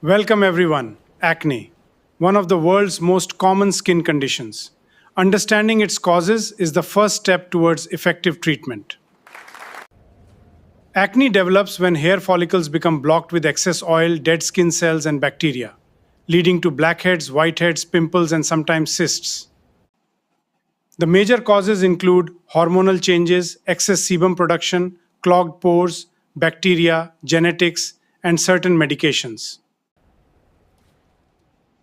Welcome everyone. Acne, one of the world's most common skin conditions. Understanding its causes is the first step towards effective treatment. Acne develops when hair follicles become blocked with excess oil, dead skin cells, and bacteria, leading to blackheads, whiteheads, pimples, and sometimes cysts. The major causes include hormonal changes, excess sebum production, clogged pores, bacteria, genetics, and certain medications.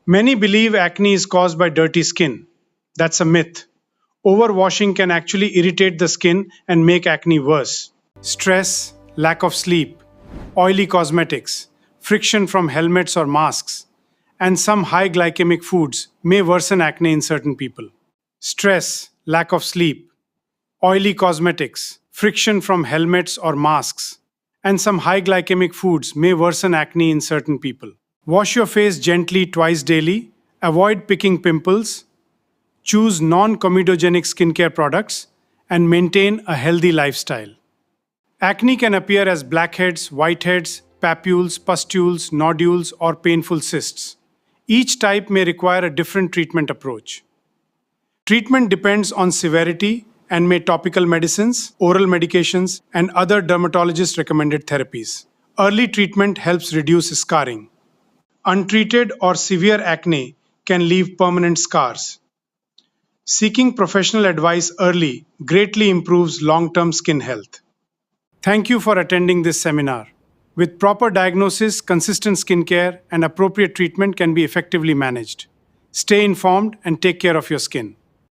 Many believe acne is caused by dirty skin. That's a myth. Overwashing can actually irritate the skin and make acne worse. Stress, lack of sleep, oily cosmetics, friction from helmets or masks, and some high glycemic foods may worsen acne in certain people. Stress, lack of sleep, oily cosmetics, friction from helmets or masks, and some high glycemic foods may worsen acne in certain people. Wash your face gently twice daily, avoid picking pimples, choose non-comedogenic skincare products, and maintain a healthy lifestyle. Acne can appear as blackheads, whiteheads, papules, pustules, nodules, or painful cysts. Each type may require a different treatment approach. Treatment depends on severity and may topical medicines, oral medications, and other dermatologist-recommended therapies. Early treatment helps reduce scarring. Untreated or severe acne can leave permanent scars. Seeking professional advice early greatly improves long-term skin health. Thank you for attending this seminar. With proper diagnosis, consistent skincare, and appropriate treatment can be effectively managed. Stay informed and take care of your skin.